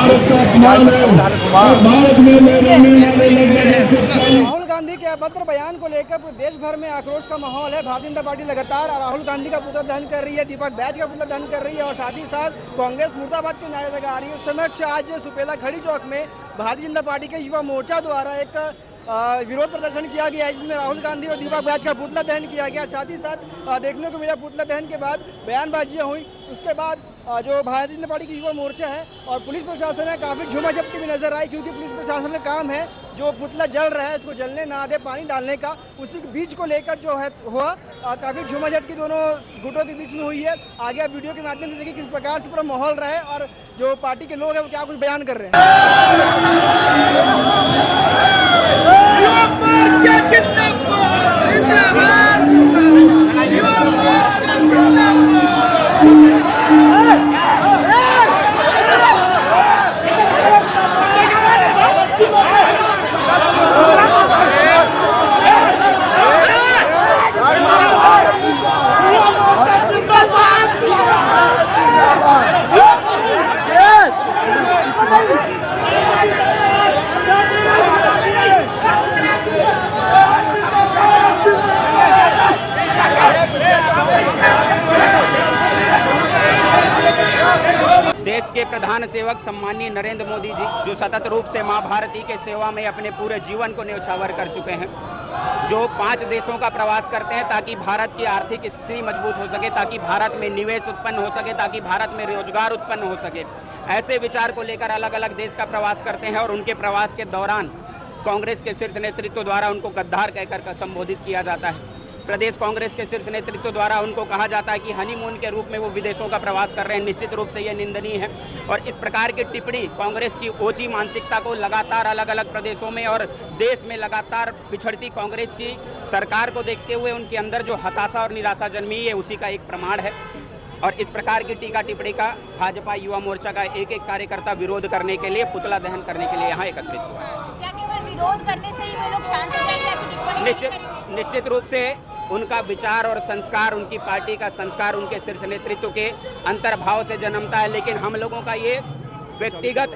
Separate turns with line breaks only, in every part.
भारत का अपमान है और भारत में रहने वाले लोग।
राहुल गांधी के अभद्र बयान को लेकर पूरे देश भर में आक्रोश का माहौल है। भारतीय जनता पार्टी लगातार राहुल गांधी का पुतला दहन कर रही है, दीपक बैज का पुतला दहन कर रही है और साथ ही साथ कांग्रेस मुर्दाबाद के नारे लगा रही है। उस समय आज सुपेला खड़ी चौक में भारतीय जनता पार्टी के युवा मोर्चा द्वारा एक विरोध प्रदर्शन किया गया है, जिसमें राहुल गांधी और दीपक बैज का पुतला दहन किया गया। साथ ही साथ देखने को मिला पुतला दहन के बाद बयानबाजियां हुई। उसके बाद जो भारतीय जनता पार्टी की युवा मोर्चा है और पुलिस प्रशासन है, काफ़ी झूमाझटकी भी नजर आई, क्योंकि पुलिस प्रशासन का काम है जो पुतला जल रहा है उसको जलने ना दे, पानी डालने का। उसी के बीच को लेकर जो है हुआ काफ़ी झूमाझटकी दोनों गुटों के बीच में हुई है। आगे आप वीडियो के माध्यम से देखिए किस प्रकार से पूरा माहौल रहा है और जो पार्टी के लोग हैं वो क्या कुछ बयान कर रहे हैं।
देश के प्रधान सेवक सम्माननीय नरेंद्र मोदी जी, जो सतत रूप से मां भारती के सेवा में अपने पूरे जीवन को न्यौछावर कर चुके हैं, जो 5 देशों का प्रवास करते हैं ताकि भारत की आर्थिक स्थिति मजबूत हो सके, ताकि भारत में निवेश उत्पन्न हो सके, ताकि भारत में रोजगार उत्पन्न हो सके, ऐसे विचार को लेकर अलग अलग देश का प्रवास करते हैं। और उनके प्रवास के दौरान कांग्रेस के शीर्ष नेतृत्व द्वारा उनको गद्दार कहकर संबोधित किया जाता है। प्रदेश कांग्रेस के शीर्ष नेतृत्व द्वारा उनको कहा जाता है कि हनीमून के रूप में वो विदेशों का प्रवास कर रहे हैं। निश्चित रूप से यह निंदनीय है और इस प्रकार की टिप्पणी कांग्रेस की ओछी मानसिकता को लगातार अलग अलग प्रदेशों में और देश में लगातार पिछड़ती कांग्रेस की सरकार को देखते हुए उनके अंदर जो हताशा और निराशा जन्मी है उसी का एक प्रमाण है। और इस प्रकार की टीका टिप्पणी का भाजपा युवा मोर्चा का एक एक कार्यकर्ता विरोध करने के लिए, पुतला दहन करने के लिए यहाँ एकत्रित हुआ है।
क्या केवल विरोध करने से ही वे लोग शांत हो जाएंगे? ऐसी टिप्पणी
निश्चित रूप से उनका विचार और संस्कार, उनकी पार्टी का संस्कार उनके शीर्ष नेतृत्व के अंतर्भाव से जन्मता है, लेकिन हम लोगों का ये व्यक्तिगत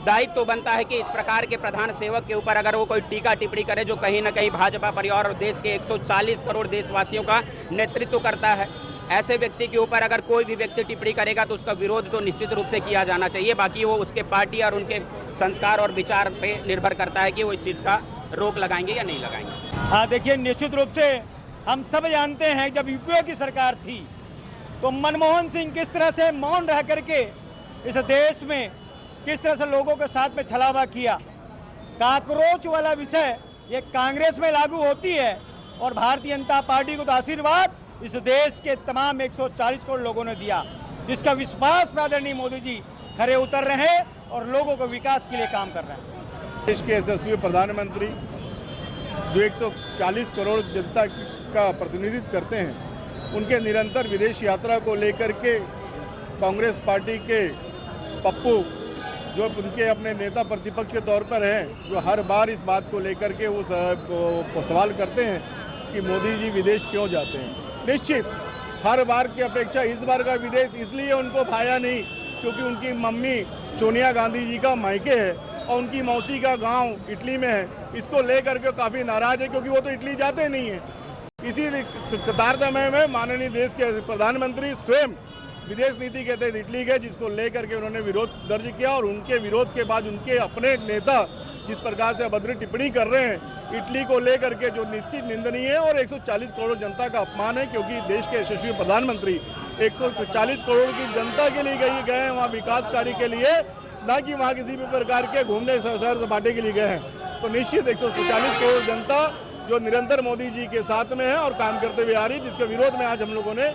दायित्व तो बनता है कि इस प्रकार के प्रधान सेवक के ऊपर अगर वो कोई टीका टिप्पणी करे जो कहीं ना कहीं भाजपा परिवार और देश के 140 करोड़ देशवासियों का नेतृत्व करता है, ऐसे व्यक्ति के ऊपर अगर कोई भी व्यक्ति टिप्पणी करेगा तो उसका विरोध तो निश्चित रूप से किया जाना चाहिए। बाकी वो उसके पार्टी और उनके संस्कार और विचार पे निर्भर करता है कि वो इस चीज़ का रोक लगाएंगे या नहीं लगाएंगे।
हाँ, देखिए, निश्चित रूप से हम सब जानते हैं जब यूपीए की सरकार थी तो मनमोहन सिंह किस तरह से मौन रह करके इस देश में किस तरह से लोगों के साथ में छलावा किया। काकरोच वाला विषय ये कांग्रेस में लागू होती है और भारतीय जनता पार्टी को तो आशीर्वाद इस देश के तमाम 140 करोड़ लोगों ने दिया, जिसका विश्वास में आदरणीय मोदी जी खरे उतर रहे हैं और लोगों को विकास के लिए काम कर रहे हैं।
देश के यशस्वी प्रधानमंत्री जो 140 करोड़ जनता का प्रतिनिधित्व करते हैं, उनके निरंतर विदेश यात्रा को लेकर के कांग्रेस पार्टी के पप्पू जो उनके अपने नेता प्रतिपक्ष के तौर पर हैं, जो हर बार इस बात को लेकर के वो सवाल करते हैं कि मोदी जी विदेश क्यों जाते हैं। निश्चित हर बार की अपेक्षा इस बार का विदेश इसलिए उनको भाया नहीं क्योंकि उनकी मम्मी सोनिया गांधी जी का मायके है और उनकी मौसी का गांव इटली में है। इसको लेकर के काफ़ी नाराज है क्योंकि वो तो इटली जाते नहीं है। इसी तारतम्य में माननीय देश के प्रधानमंत्री स्वयं विदेश नीति के तहत इटली गए, जिसको लेकर के उन्होंने विरोध दर्ज किया और उनके विरोध के बाद उनके अपने नेता जिस प्रकार से अभद्र टिप्पणी कर रहे हैं इटली को लेकर के, जो निश्चित निंदनीय है और 140 करोड़ जनता का अपमान है, क्योंकि देश के यशस्वी प्रधानमंत्री 140 करोड़ की जनता के लिए गए हैं वहाँ विकास कार्य के लिए, ना कि वहाँ किसी भी प्रकार के घूमने सैर सपाटे के लिए गए हैं। तो निश्चित 140 करोड़ जनता जो निरंतर मोदी जी के साथ में है और काम करते हुए आ रही, जिसके विरोध में आज हम लोगों ने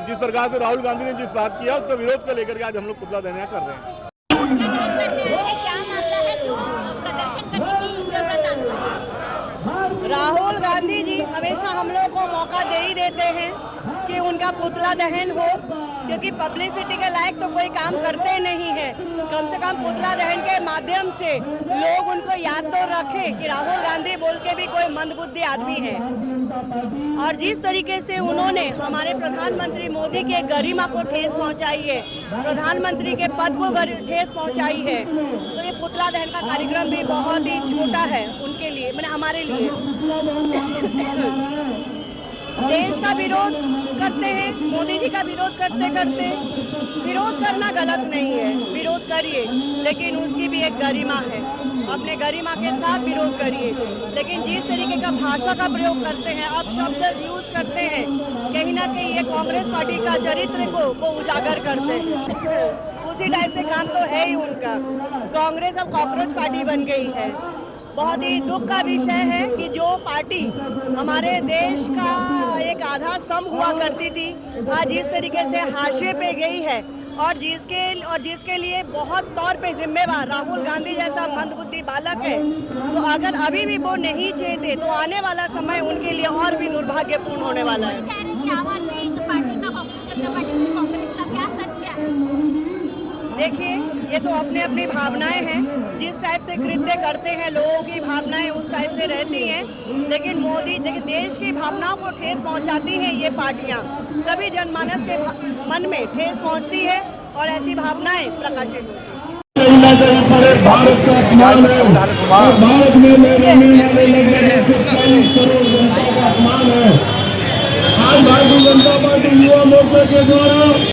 जिस प्रकार से राहुल गांधी ने जिस बात किया उसका विरोध को लेकर के आज हम लोग पुतला दहन कर रहे हैं।
राहुल गांधी जी हमेशा हम लोग को मौका दे ही देते हैं कि उनका पुतला दहन हो, क्योंकि पब्लिसिटी के लायक तो कोई काम करते नहीं है। कम से कम पुतला दहन के माध्यम से लोग उनको याद तो रखें कि राहुल गांधी बोल के भी कोई मंदबुद्धि आदमी है। और जिस तरीके से उन्होंने हमारे प्रधानमंत्री मोदी के गरिमा को ठेस पहुंचाई है, प्रधानमंत्री के पद को ठेस पहुंचाई है, तो ये पुतला दहन का कार्यक्रम भी बहुत ही छोटा है उनके लिए, मैंने हमारे लिए। देश का विरोध करते हैं, मोदी जी का विरोध करते करते, विरोध करना गलत नहीं है, विरोध करिए, लेकिन उसकी भी एक गरिमा है, अपने गरिमा के साथ विरोध करिए। लेकिन जिस तरीके का भाषा का प्रयोग करते हैं, आप शब्द यूज करते हैं, कहीं ना कहीं ये कांग्रेस पार्टी का चरित्र को उजागर करते हैं। उसी टाइप से काम तो है ही उनका। कांग्रेस अब कॉकरोच पार्टी बन गई है। बहुत ही दुख का विषय है कि जो पार्टी हमारे देश का एक आधार स्तंभ हुआ करती थी, आज इस तरीके से हाशिए पे गई है, और जिसके लिए बहुत तौर पे जिम्मेवार राहुल गांधी जैसा मंदबुद्धि बालक है। तो अगर अभी भी वो नहीं चाहते तो आने वाला समय उनके लिए और भी दुर्भाग्यपूर्ण होने वाला है।
कह रहे हैं कि आम आदमी पार्टी का कांग्रेस जनता पार्टी की कांग्रेस का क्या सच क्या है?
देखिए, ये तो अपने अपनी भावनाएं हैं, जिस टाइप से कृत्य करते हैं लोगों की भावनाएं उस टाइप से रहती हैं, लेकिन मोदी देश की भावनाओं को ठेस पहुंचाती हैं ये पार्टियां, तभी जनमानस के मन में ठेस पहुंचती है और ऐसी भावनाएं प्रकाशित होती हैं।
कहीं ना कहीं पर एक भारत का अपमान है, और भारत में रहने वाले लगभग 140 करोड़ जनता का अपमान है। आज भारतीय जनता पार्टी युवा मोर्चा के द्वारा